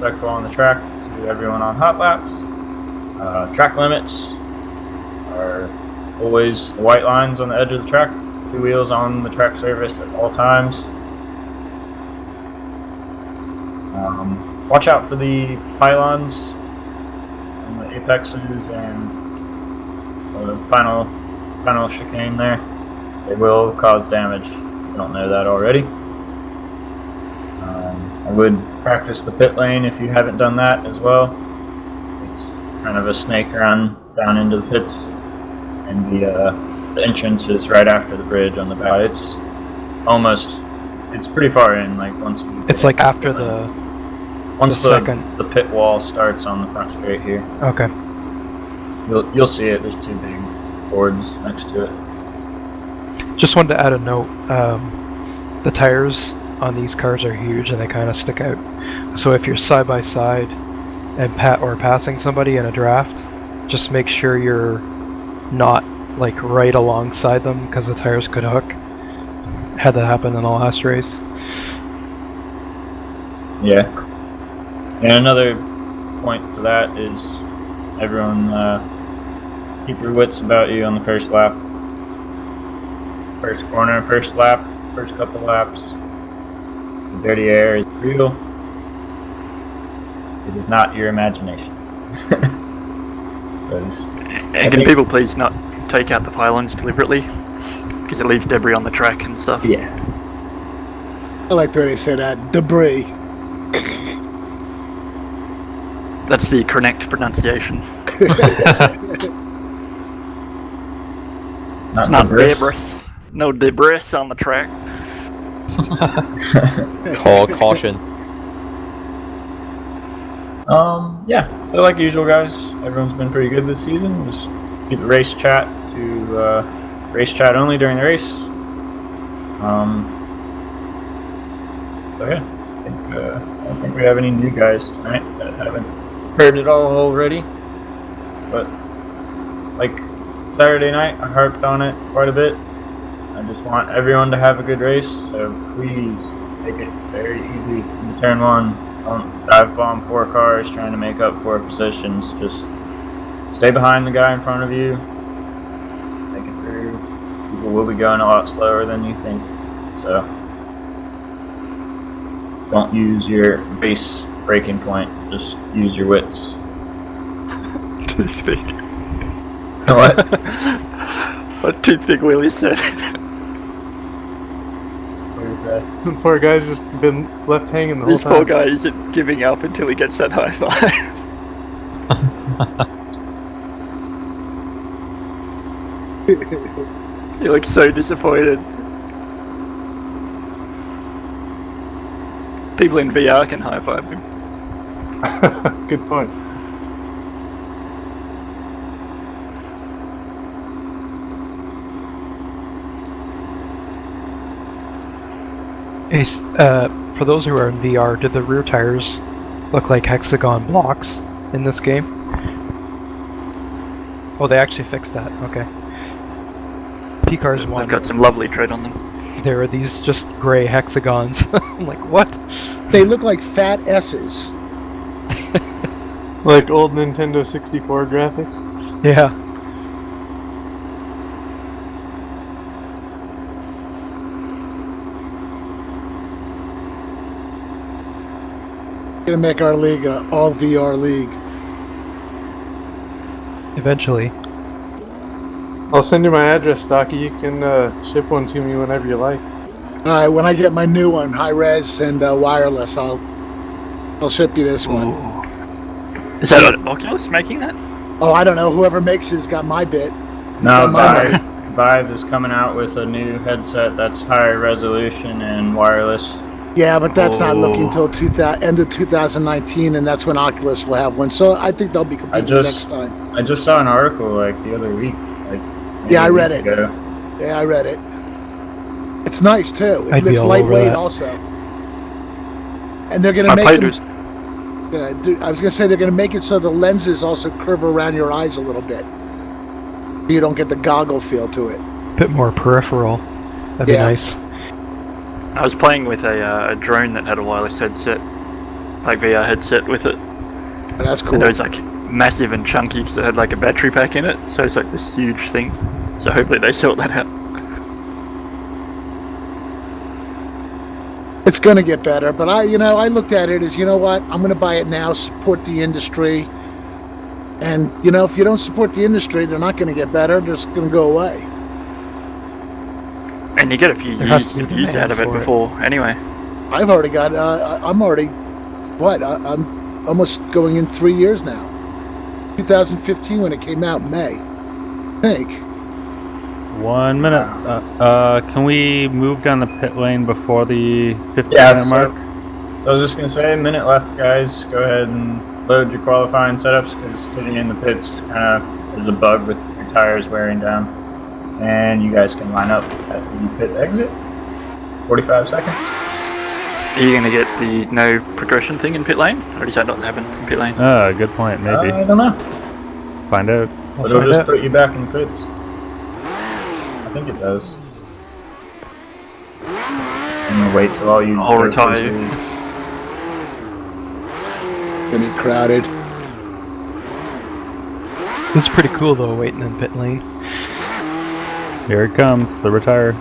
respectful on the track to everyone on hot laps. Track limits are always the white lines on the edge of the track, 2 wheels on the track surface at all times. Watch out for the pylons and the apexes and the final chicane there. They will cause damage if you don't know that already. I would practice the pit lane if you haven't done that as well. It's kind of a snake run down into the pits, and the entrance is right after the bridge on the back. It's pretty far in. Like once you it's like after the the pit wall starts on the front straight here. Okay. You'll see it. There's 2 big boards next to it. Just wanted to add a note. The tires on these cars are huge and they kind of stick out. So if you're side by side and passing somebody in a draft, just make sure you're not like right alongside them because the tires could hook. Had that happen in the last race. Yeah. And another point to that is everyone keep your wits about you on the first lap. First corner, first lap, first couple laps. The dirty air is real. It is not your imagination. And can people please not take out the pylons deliberately? Because it leaves debris on the track and stuff. Yeah. I like the way they say that. Debris. That's the correct pronunciation. It's not debris. No debris on the track. Call caution. Yeah. So like usual, guys, everyone's been pretty good this season. Just keep the race chat to race chat only during the race. So yeah, I don't think we have any new guys tonight that haven't heard it all already. But like Saturday night, I harped on it quite a bit. I just want everyone to have a good race, so please take it very easy in turn 1. Don't dive bomb 4 cars trying to make up 4 positions. Just stay behind the guy in front of you. Make it through. People will be going a lot slower than you think, so don't use your base braking point. Just use your wits. Toothpick. What? What Toothpick Willie said. What is that? The poor guy's just been left hanging the whole This time. poor guy isn't giving up until he gets that high five. He looks so disappointed. People in VR can high five him. Good point. Hey, for those who are in VR, did the rear tires look like hexagon blocks in this game? Oh, they actually fixed that. Okay. P-Cars They've one. got some lovely tread on them. There are these just gray hexagons. I'm like, what? They look like fat S's. Like old Nintendo 64 graphics. Yeah. Gonna make our league a all VR league. Eventually. I'll send you my address, Stocky. You can ship one to me whenever you like. Alright, when I get my new one, high res and wireless, I'll ship you this one. Is that Oculus making that? Oh, I don't know. Whoever makes it's got my bit. No, Got my money. Vive is coming out with a new headset that's higher resolution and wireless. Yeah, but that's not looking until end of 2019, and that's when Oculus will have one. So I think they'll be completed next time. I just saw an article like the other week. Yeah, I read it. Ago. Yeah, I read it. It's nice too. I'd be It's all lightweight over that. also. And they're gonna make them. I was gonna say they're gonna make it so the lenses also curve around your eyes a little bit. You don't get the goggle feel to it. Bit more peripheral. That'd be Yeah. nice. I was playing with a drone that had a wireless headset, like VR headset with it. That's cool. And it was like massive and chunky because it had like a battery pack in it, so it's like this huge thing. So hopefully they sort that out. It's going to get better, but I looked at it as, you know what, I'm going to buy it now, support the industry. And, if you don't support the industry, they're not going to get better. They're just going to go away. And you get a few years used out of it before, anyway. I've already got, I'm almost going in 3 years now. 2015 when it came out in May, I think. 1 minute. Can we move down the pit lane before the 15-minute mark? So I was just going to say, a minute left, guys. Go ahead and load your qualifying setups, because sitting in the pits there's a bug with your tires wearing down. And you guys can line up at the pit exit. 45 seconds. Are you going to get the no progression thing in pit lane? Or does that not happen in pit lane? Good point, maybe. I don't know. Find out. But it'll just put you back in the pits. I think it does. I'm going to wait till all you... I'll retire you. Gonna be crowded. This is pretty cool though, waiting in pit lane. Here it comes, the retire.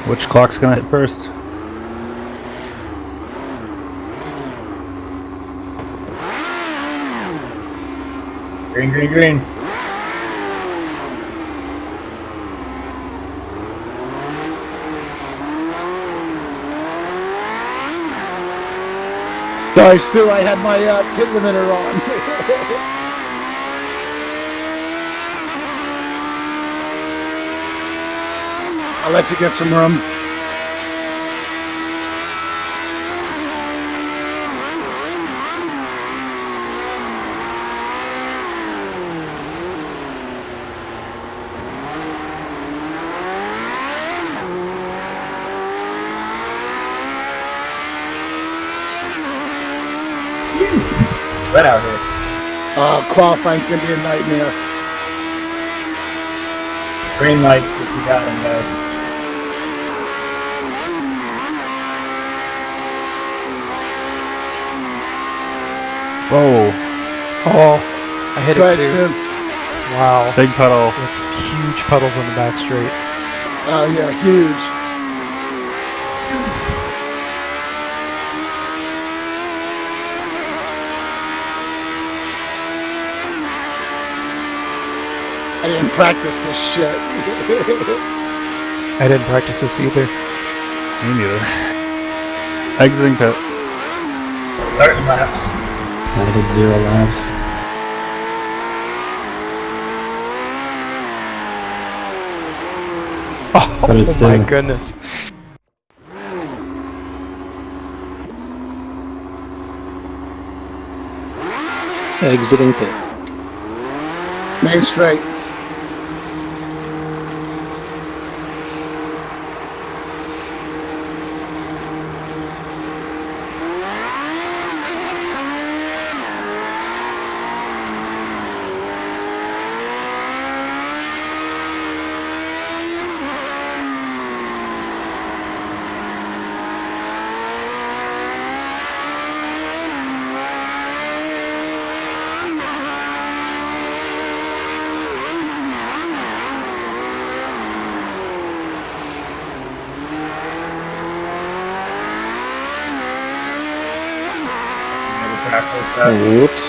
Which clock's gonna hit first? Green, green, green. Sorry, Stu, I had my pit limiter on. I'll let you get some room. Right out here. Qualifying's gonna be a nightmare. Green lights if you got them, guys. Whoa. Oh, I hit Go it ahead, too. Stu. Wow. Big puddle. With huge puddles on the back straight. Oh yeah, huge. I didn't practice this shit. I didn't practice this either. Me neither. Exiting pit. Starting laps. I did 0 laps. Oh, But it's my still- goodness. Exiting pit. Main straight. Whoops.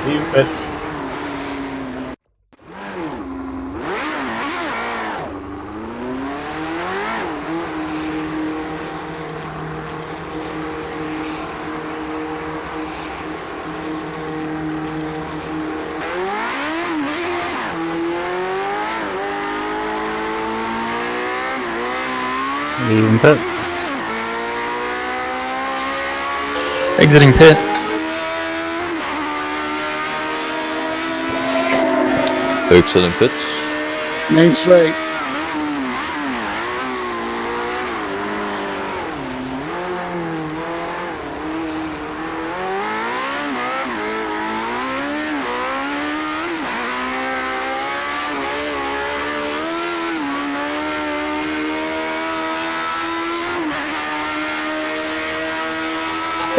Leave pits. Leaving pit. Exiting pit. Excellent pits. Main straight.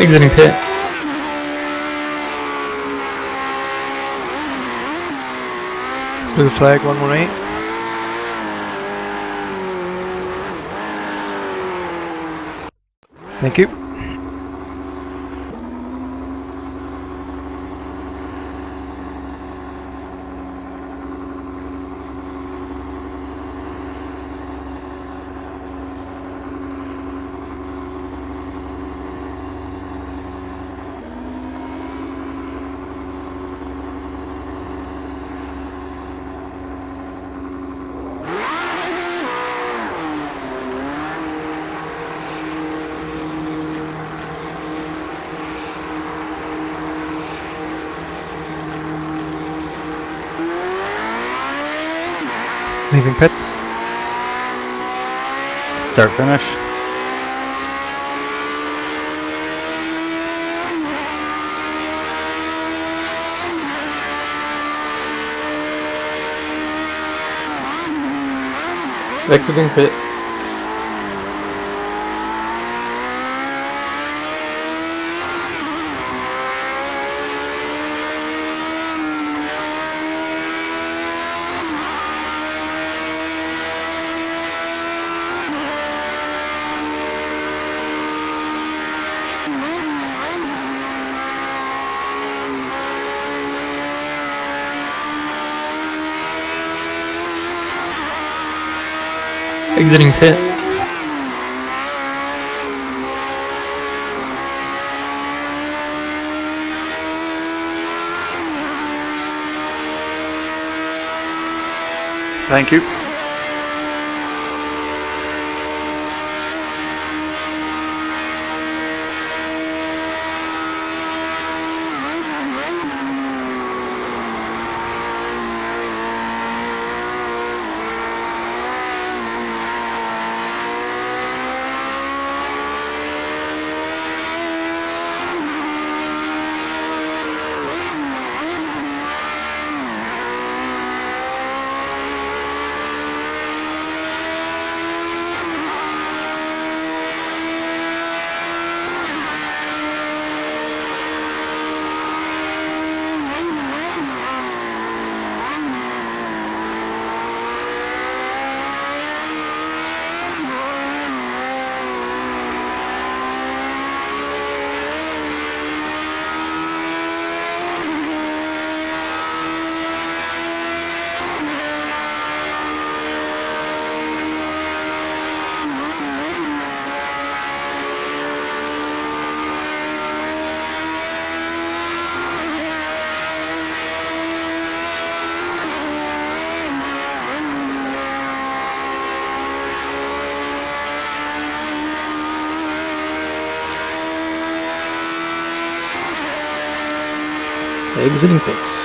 Exiting pit. Blue flag 118. Thank you. Leaving pits. Start finish. Exiting pit. Exiting pit. Thank you. Exiting pits.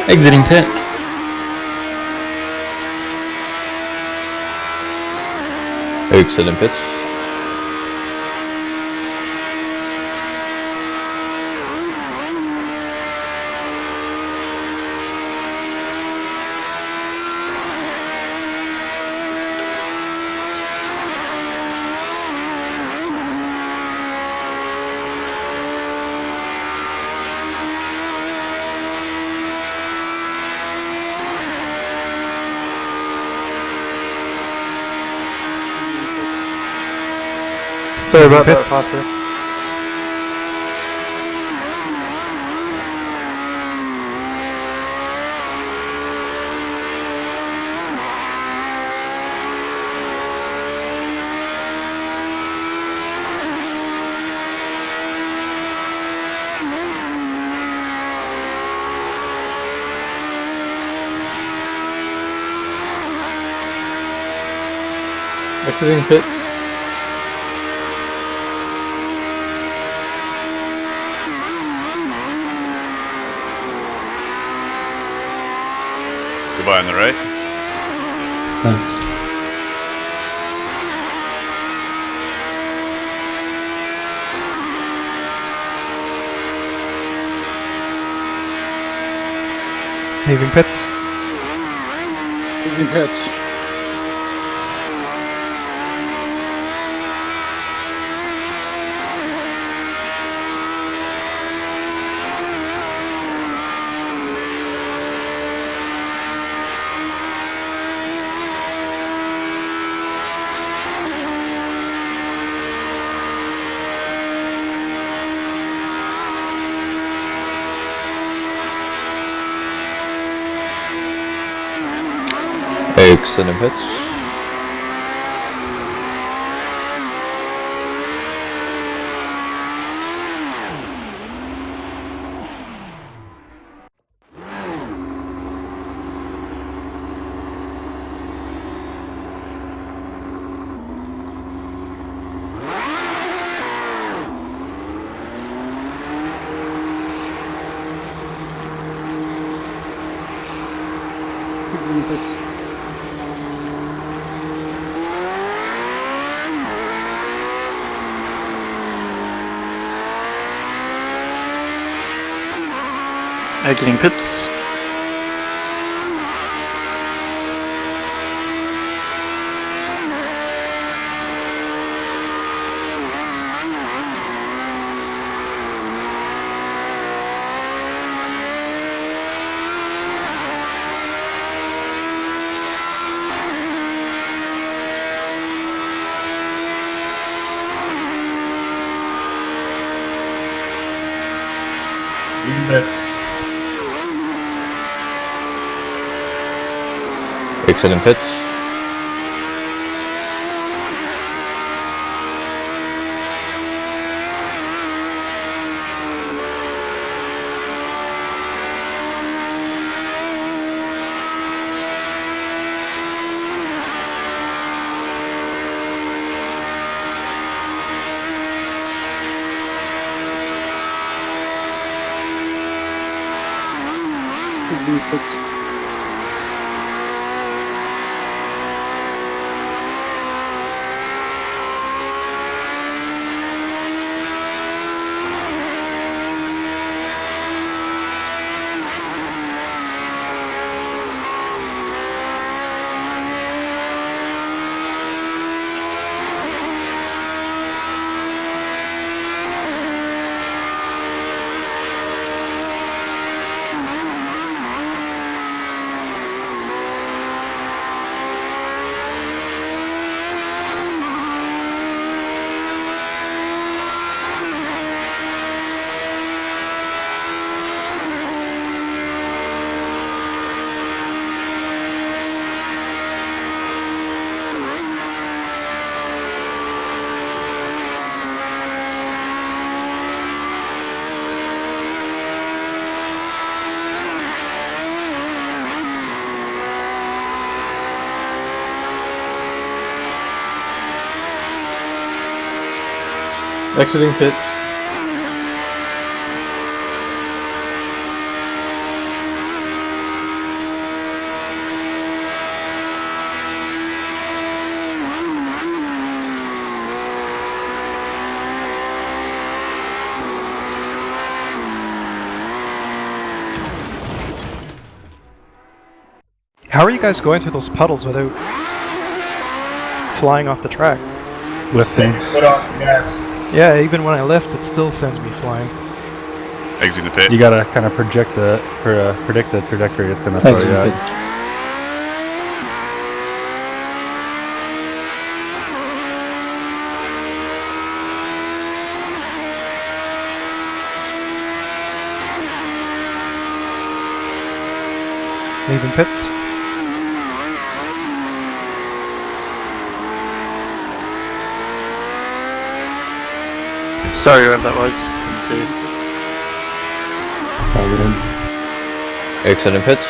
Exiting pit. Excellent pitch. Sorry about that, Pits. Phosphorus. Exiting pits. Goodbye on the right. Thanks. Leaving pits. Leaving pits. Exiting pits. Leaving pits. Exiting pits. Leaving pits. Exiting pits. Leaving pits. Exiting pits. How are you guys going through those puddles without flying off the track? Lifting. Put off the gas. Yeah, even when I lift, it still sends me flying. Exiting the pit. You gotta kind of predict the trajectory it's gonna throw you Exiting at. pits. Leaving pits. Sorry, whoever that was. Didn't see. Exiting pits.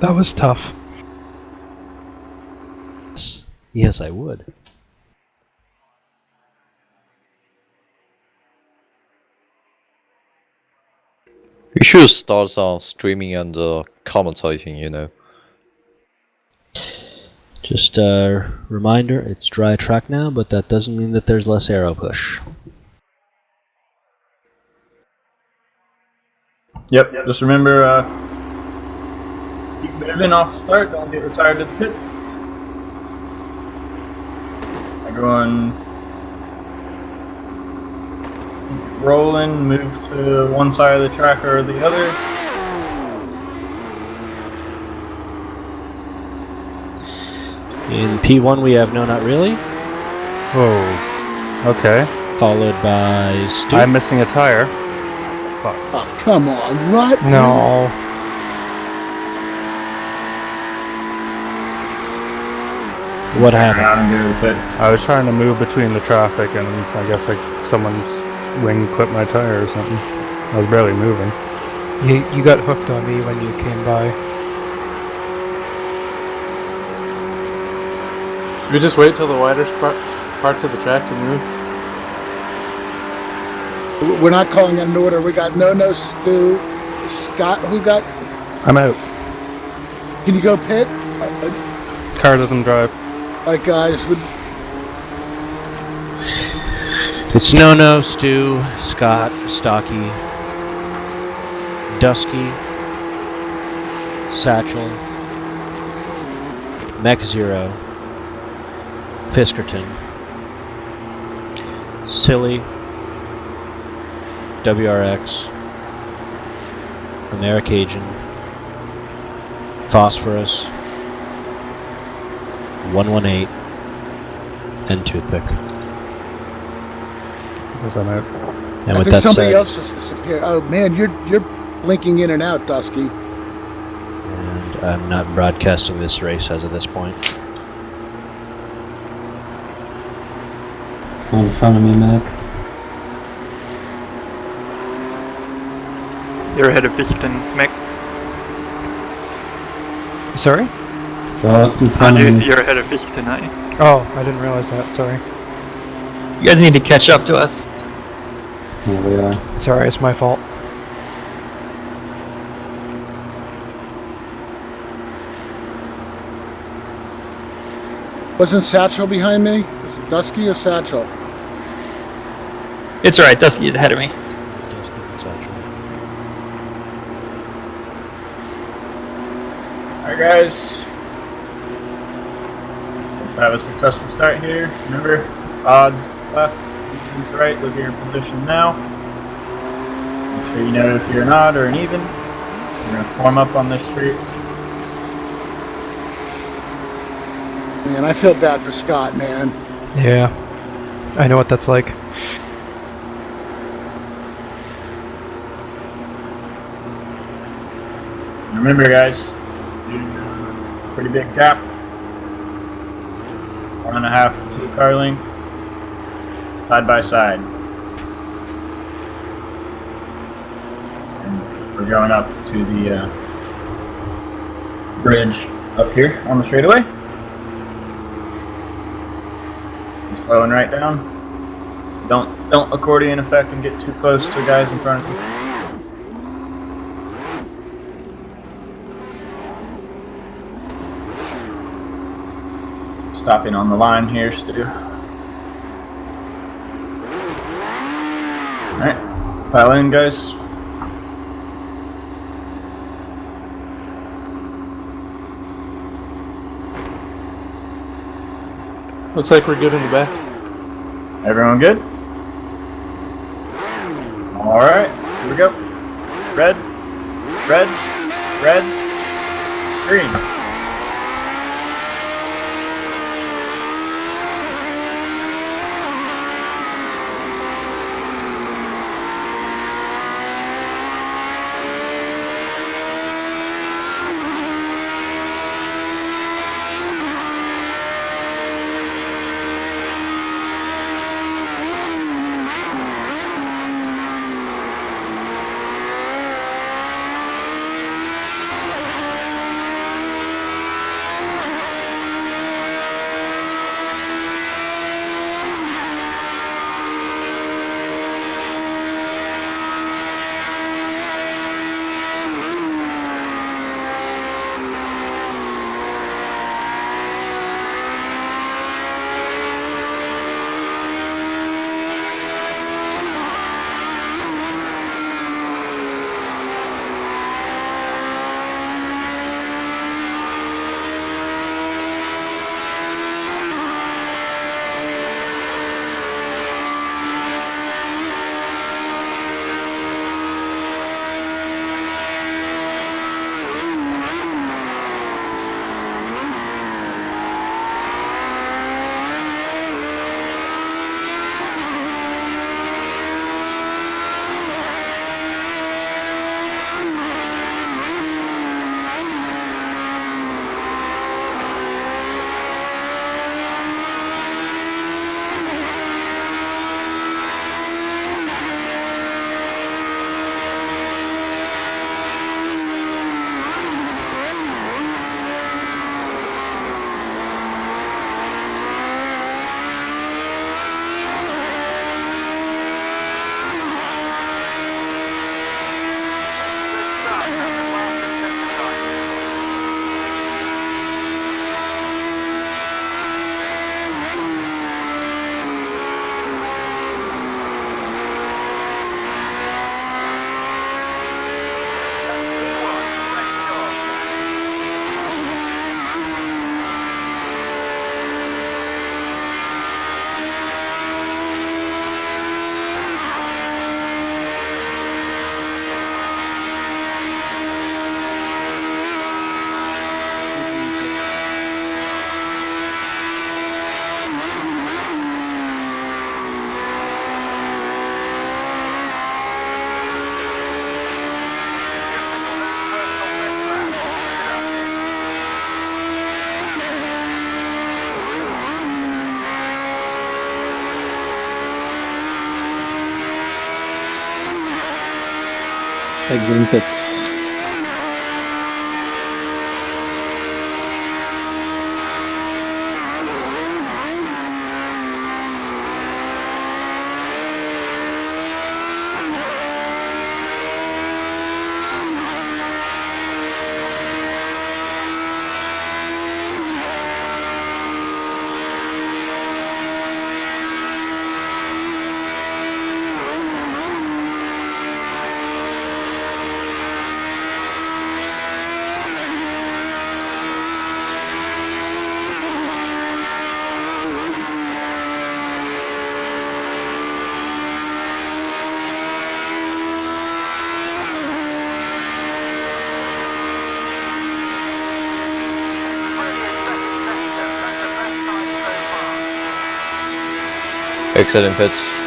That was tough. Yes, I would. We should start some streaming and commentating, you know. Just a reminder, it's dry track now, but that doesn't mean that there's less aero push. Yep. Just remember, keep moving off the start. Don't get retired to the pits. Everyone rolling, move to one side of the track or the other. In P1 we have No Not Really, Whoa. Okay. followed by Stu. I'm missing a tire. Fuck. Oh, come on, what? No. What happened? Around and go to the pit. I was trying to move between the traffic, and I guess like someone's wing clipped my tire or something. I was barely moving. You got hooked on me when you came by. We just wait till the wider parts of the track can move. We're not calling it an order. We got No, Stu, Scott. Who got? I'm out. Can you go pit? Car doesn't drive. All right, guys. It's No, Stu, Scott, Stocky, Dusky, Satchel, Mech Zero, Fiskerton, Silly, WRX, Americagin, Phosphorus, 118, and Toothpick. Because I'm out. And I with think that somebody said, else just disappeared. Oh man, you're blinking in and out, Dusky. and I'm not broadcasting this race as of this point. Come in front of me, Mac. You're ahead of Fisherton, Mick. Sorry? Go out in front of me. You're ahead of Fisherton, aren't you? Oh, I didn't realize that. Sorry. You guys need to catch up to us. Here we are. Sorry, it's my fault. Wasn't Satchel behind me? Was it Dusky or Satchel? It's alright, Dusky's ahead of me. Alright, guys. Let's have a successful start here. Remember, odds left, evens right. Look at your position now. Make sure you know if you're an odd or an even. We're going to form up on this street. Man, I feel bad for Scott, man. Yeah. I know what that's like. Remember, guys, pretty big gap. 1.5 to 2 car lengths. Side by side. And we're going up to the bridge up here on the straightaway. You're slowing right down. Don't accordion effect and get too close to guys in front of you. Stopping on the line here, Stu. Alright, file in, guys. Looks like we're good in the back. Everyone good? Alright, here we go. Red, red, red, green. Exiting pits. Exiting pits.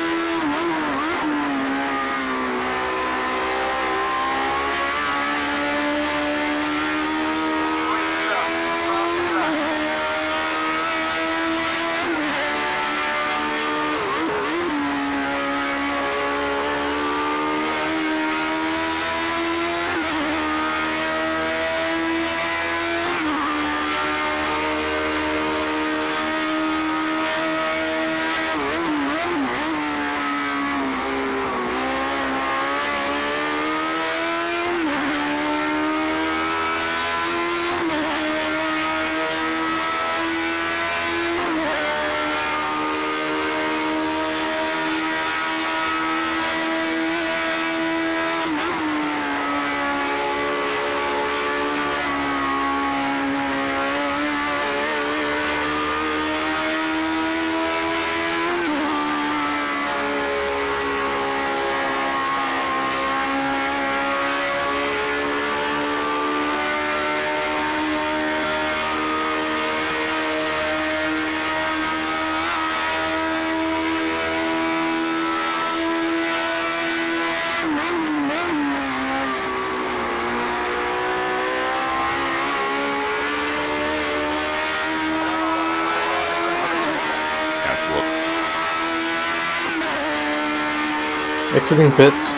Exiting pits.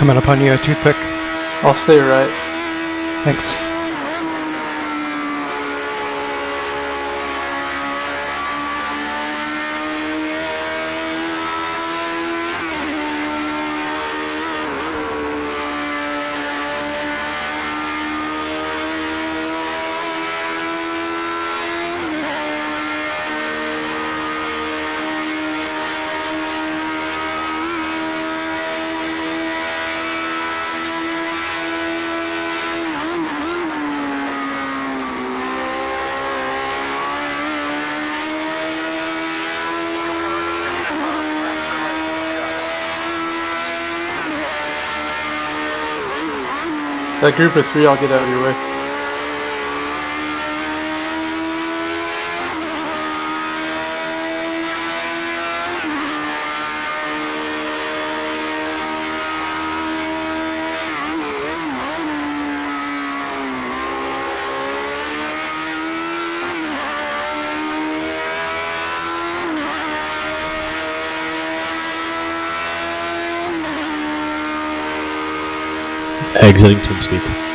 Coming up on you, a toothpick. I'll stay right. Thanks. That group of 3, I'll get out of your way. Exiting TeamSpeak.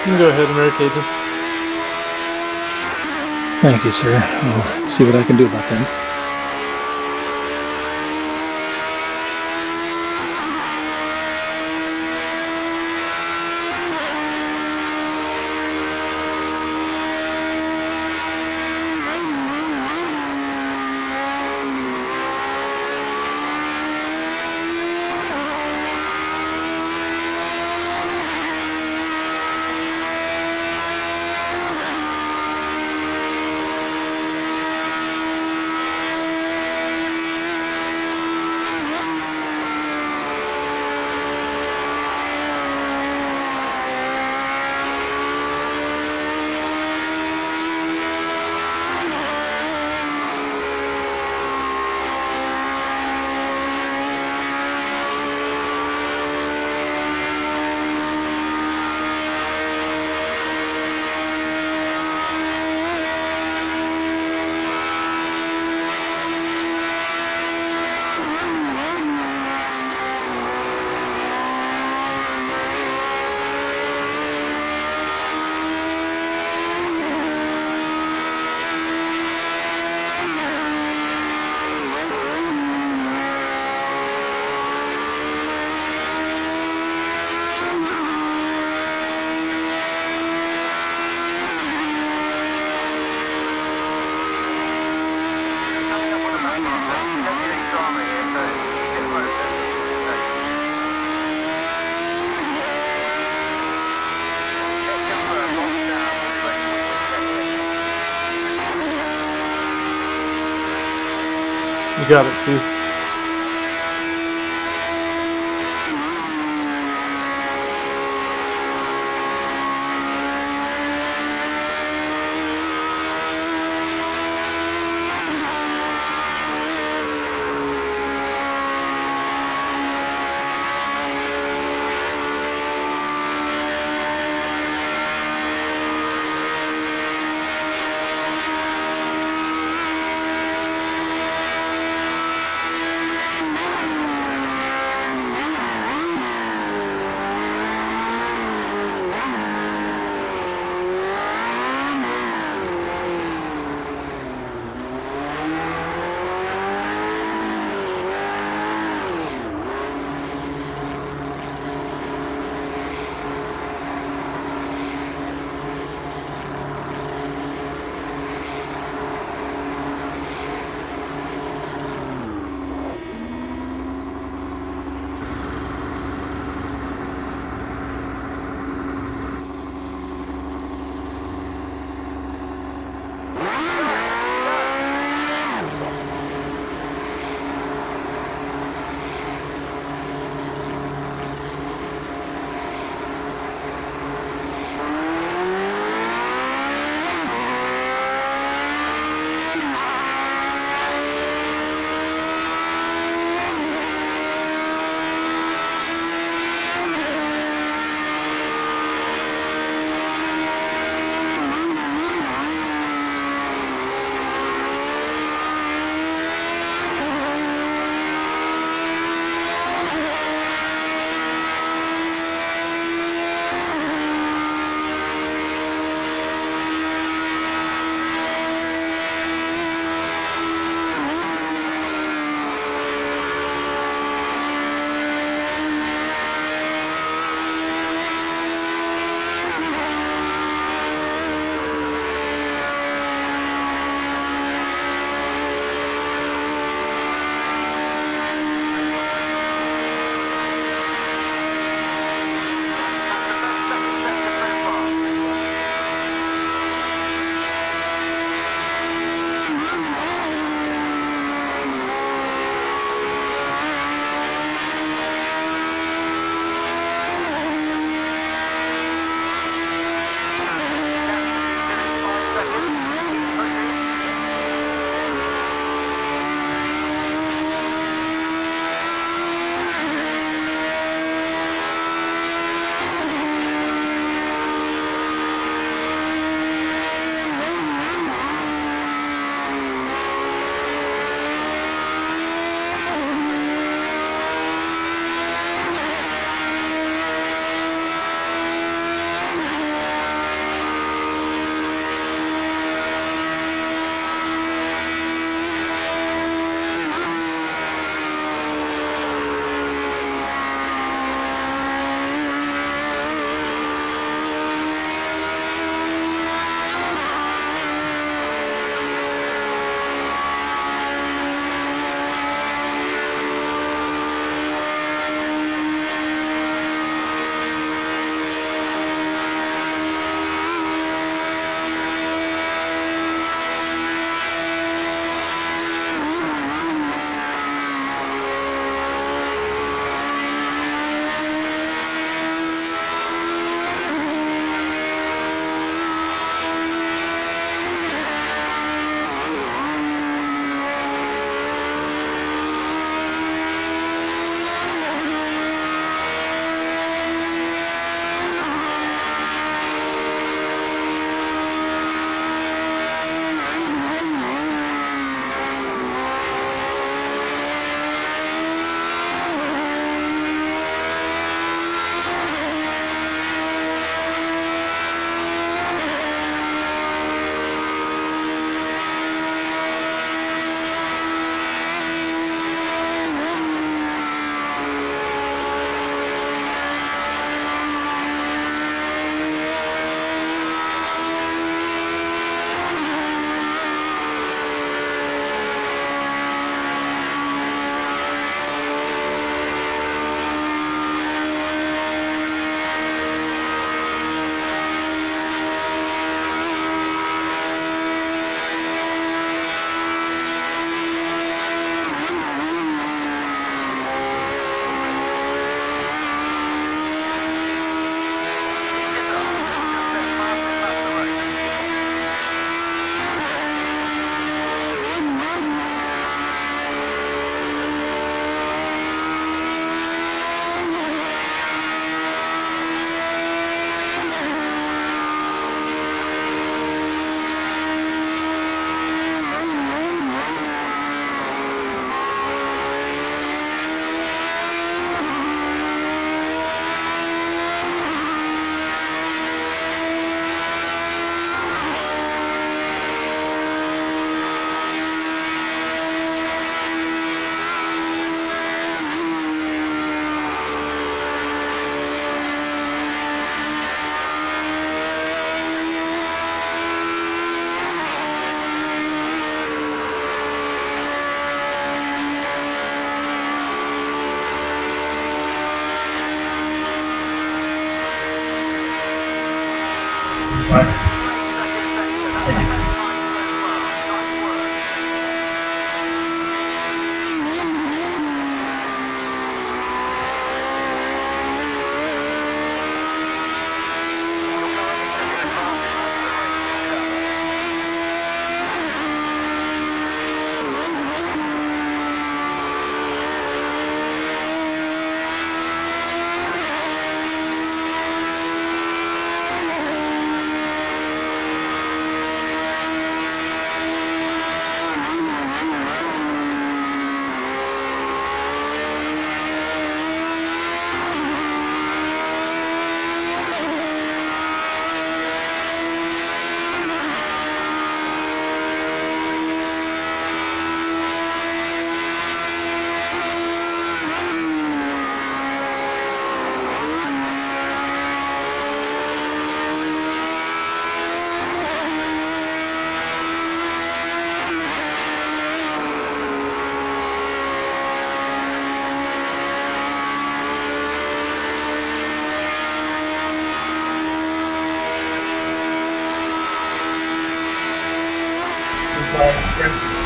You can go ahead, American Agent. Thank you, sir. I'll see what I can do about that. You got it, Steve. much. Thank you.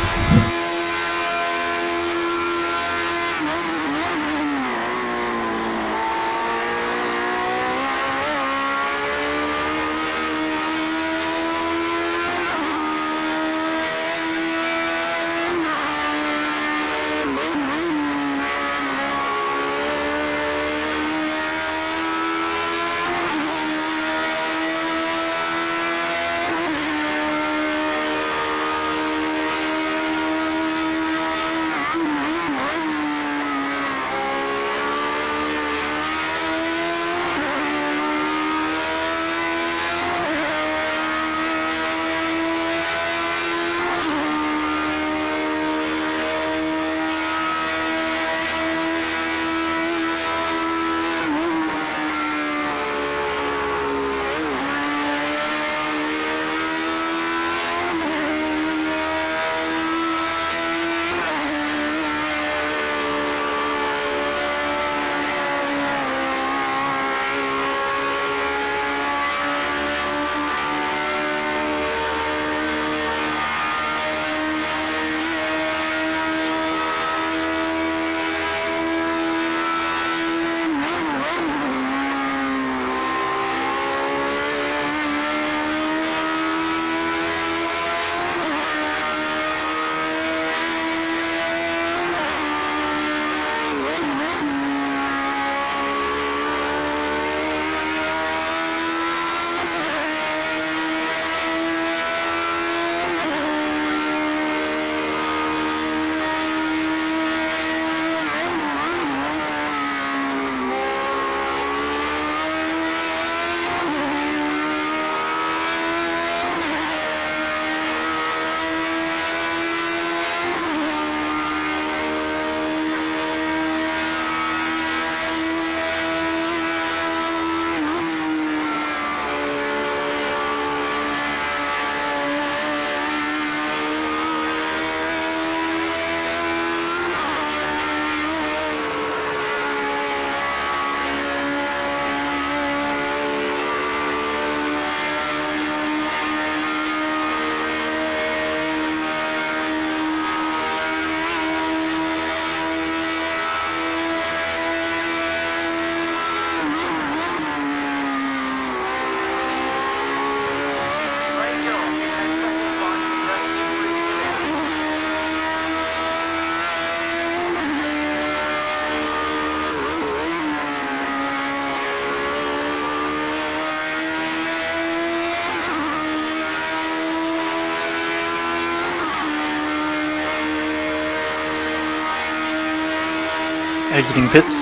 Exiting pits.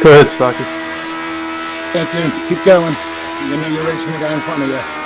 Go ahead, Stocky. Thank you. Keep going. You know you're racing the guy in front of you.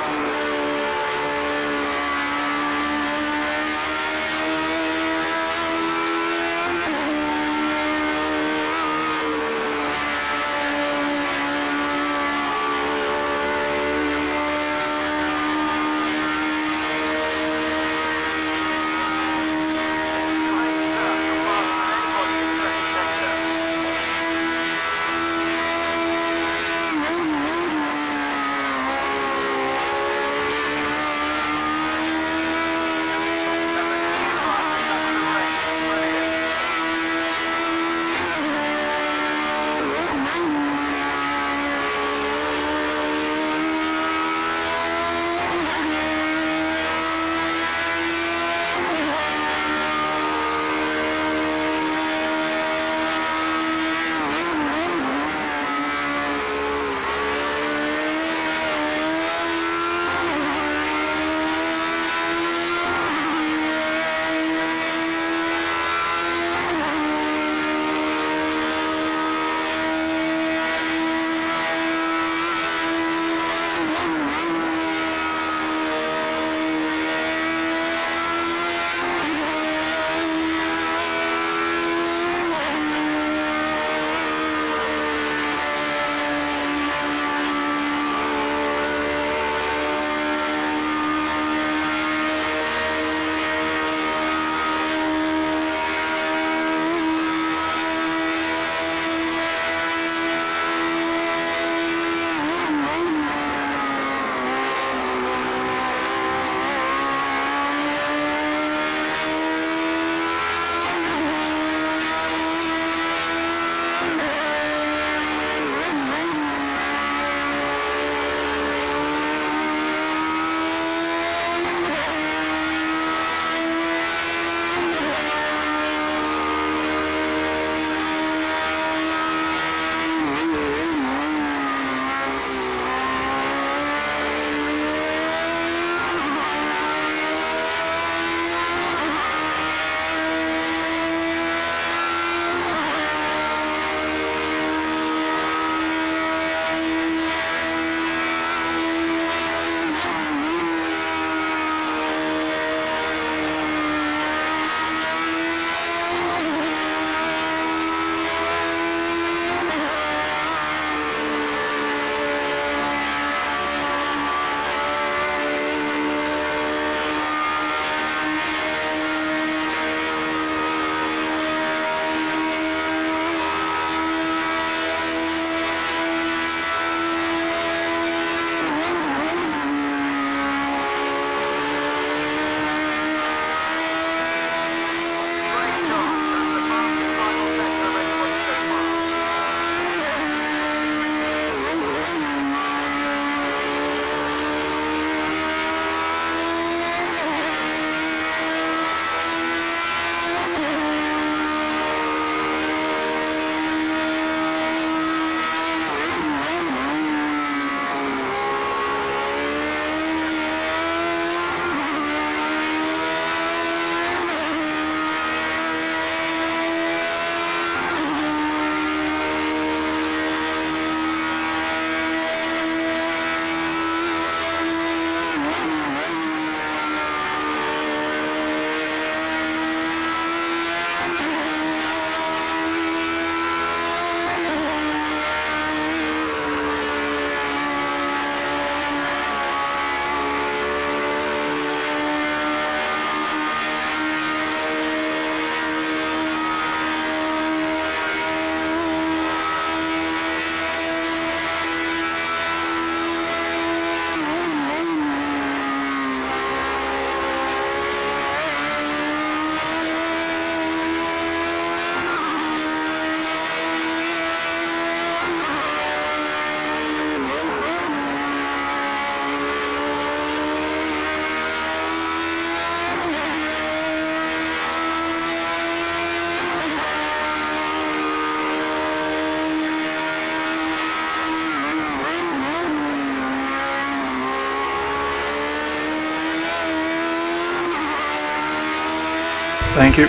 Thank you.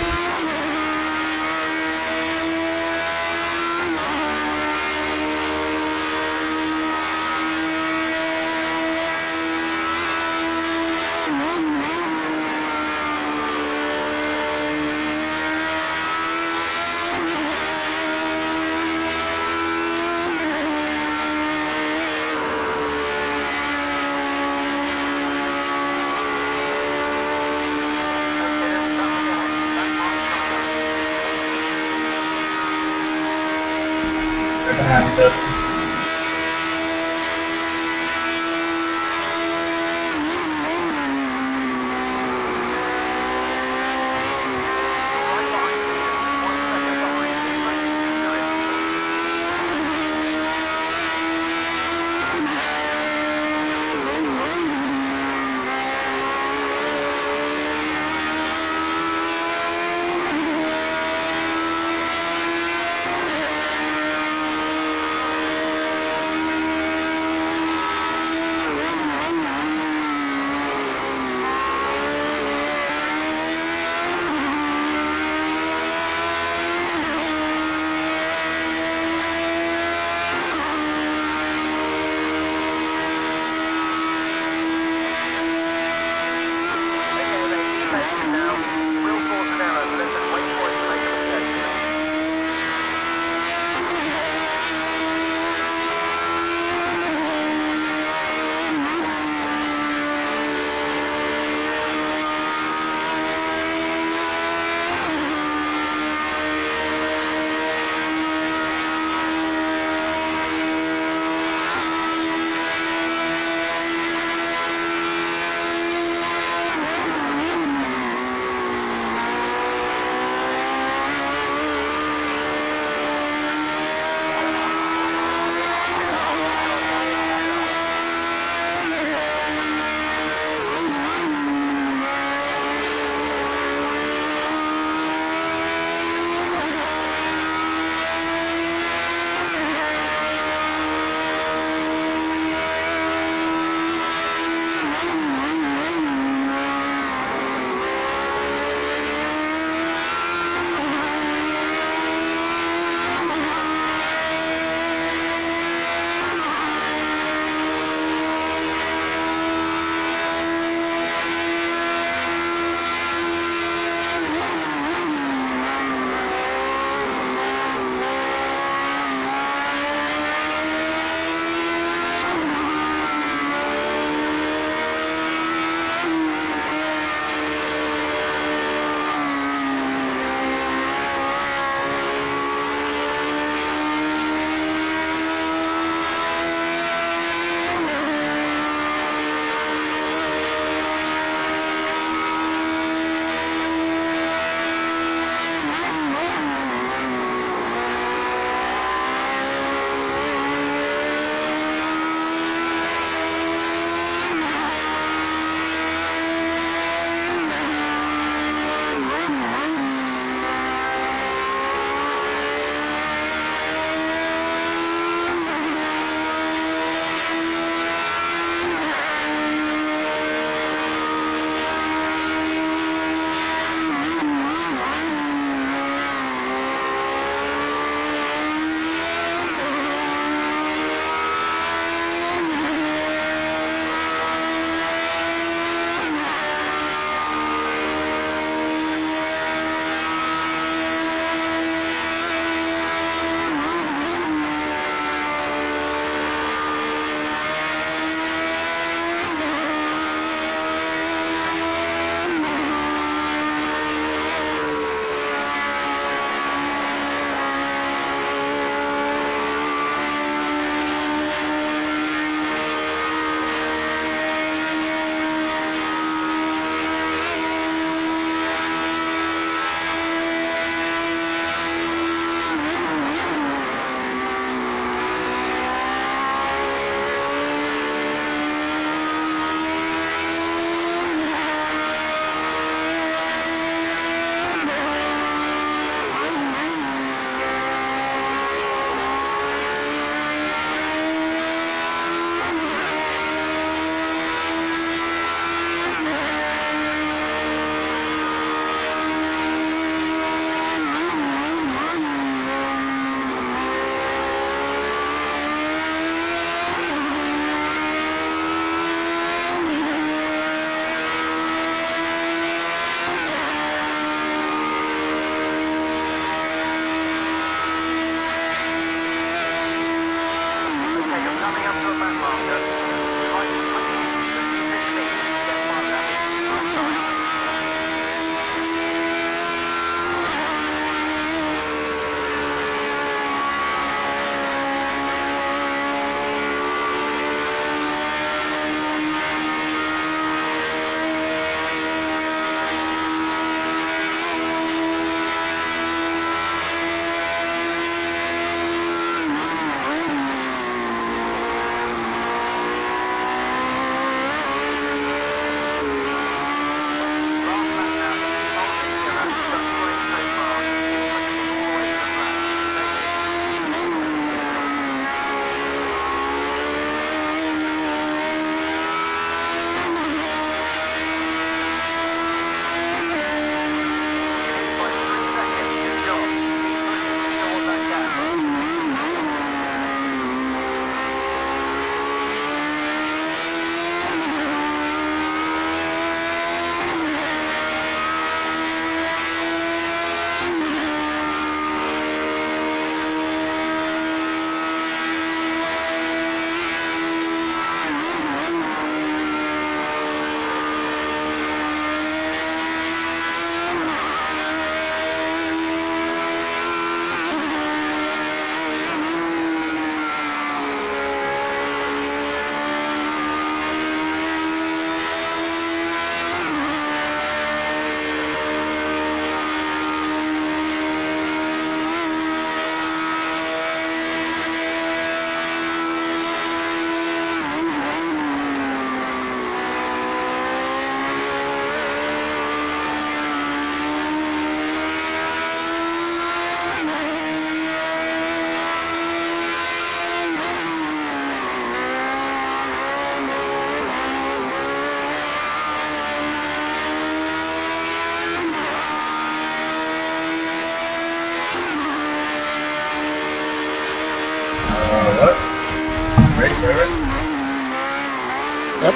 Yep.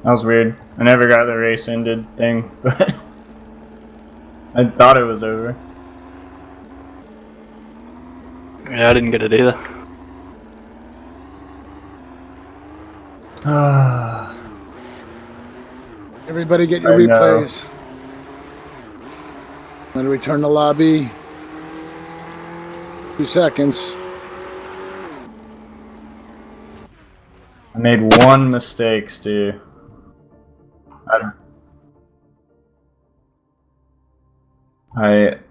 That was weird. I never got the race ended thing, but I thought it was over. Yeah, I didn't get it either. Everybody get your I know. replays. I'm going to return to lobby. 2 seconds. I made one mistake, Stu.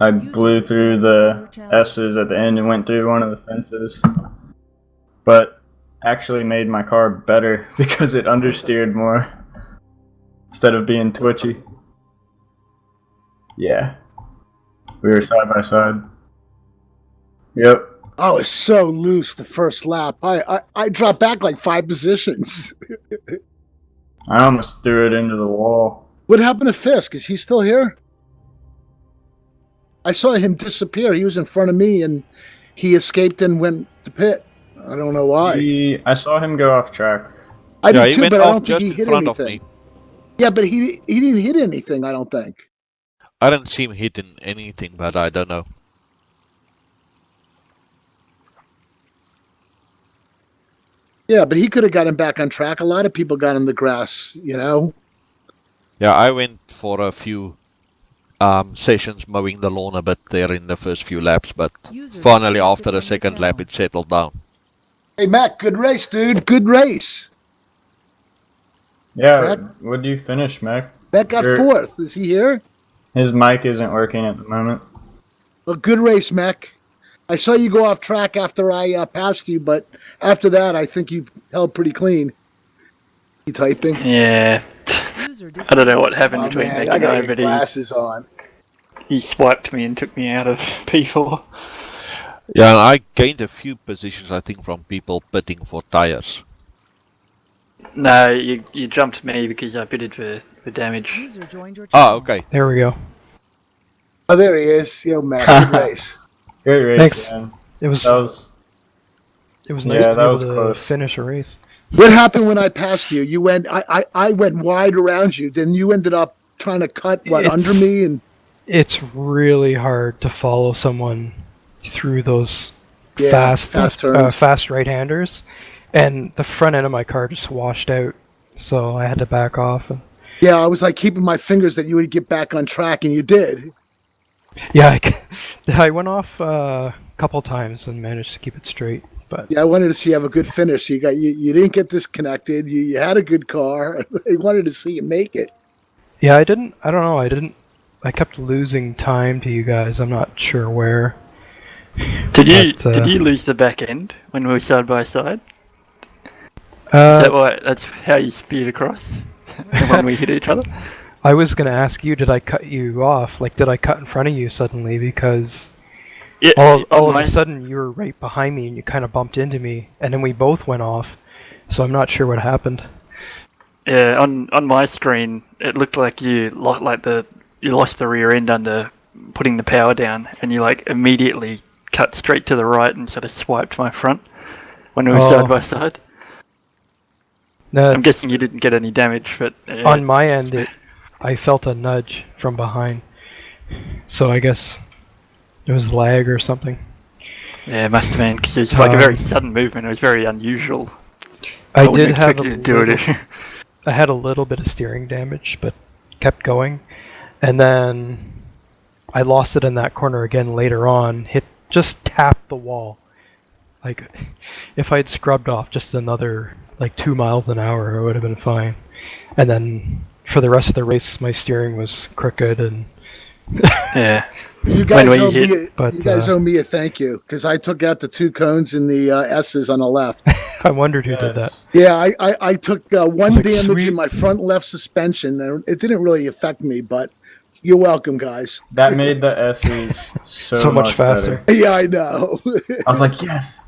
I blew through the S's at the end and went through one of the fences, but actually made my car better because it understeered more instead of being twitchy. Yeah, we were side by side. Yep. I was so loose the first lap. I dropped back like 5 positions. I almost threw it into the wall. What happened to Fisk? Is he still here? I saw him disappear. He was in front of me, and he escaped and went to pit. I don't know why. I saw him go off track. I did too, but I don't think he hit anything. Yeah, but he didn't hit anything, I don't think. I didn't see him hitting anything, but I don't know. Yeah, but he could have got him back on track. A lot of people got in the grass, you know? Yeah, I went for a few sessions mowing the lawn a bit there in the first few laps, but finally after the second lap it settled down. Hey, Mac, good race, dude. Good race. Yeah, Mac? what do you finish, Mac? Mac got 4th. Is he here? His mic isn't working at the moment. Well, good race, Mac. I saw you go off track after I passed you, but after that, I think you held pretty clean. You typing? Yeah. I don't know what happened between Mac and I, but glasses on. He swiped me and took me out of P4. Yeah, and I gained a few positions, I think, from people bidding for tires. No, you jumped me because I bidded for damage. Oh, okay. There we go. Oh, there he is. Yo, Mac, good race. Great race, Thanks. man. It was nice to be able to finish a race. What happened when I passed you? You went. I went wide around you. Then you ended up trying to cut under me, and it's really hard to follow someone through those fast right-handers, and the front end of my car just washed out, so I had to back off. And yeah, I was like keeping my fingers that you would get back on track, and you did. Yeah, I went off a couple times and managed to keep it straight. But yeah, I wanted to see you have a good finish. You didn't get disconnected. You had a good car. I wanted to see you make it. Yeah, I don't know. I kept losing time to you guys. I'm not sure where. Did you lose the back end when we were side by side? Is that why? That's how you speared across when we hit each other. I was gonna ask you, did I cut you off? Like, did I cut in front of you suddenly? Because all of a sudden you were right behind me and you kind of bumped into me, and then we both went off. So I'm not sure what happened. Yeah, on my screen it looked like you lost the rear end under putting the power down, and you like immediately cut straight to the right and sort of swiped my front when we were side by side. No, I'm guessing you didn't get any damage, but on my end, I felt a nudge from behind, so I guess it was lag or something. Yeah, it must have been, because it was like a very sudden movement. It was very unusual. I did have I had a little bit of steering damage, but kept going, and then I lost it in that corner again later on. Just tapped the wall, Like, if I'd scrubbed off just another, like, 2 miles an hour, I would have been fine. And then, for the rest of the race, my steering was crooked and... Yeah. You guys, owe me a thank you, because I took out the 2 cones and the S's on the left. I wondered who did that. Yeah, I took one Like, damage sweet. in my front left suspension, and it didn't really affect me, but you're welcome, guys. That made the S's So much faster. better. Yeah, I know. I was like, yes.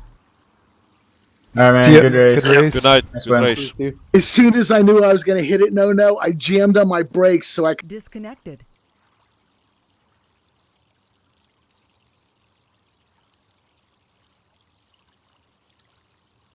All right, man. See ya. Good race. Good race. Good night. Nice Good win. race. As soon as I knew I was going to hit it, I jammed on my brakes so I could Disconnected.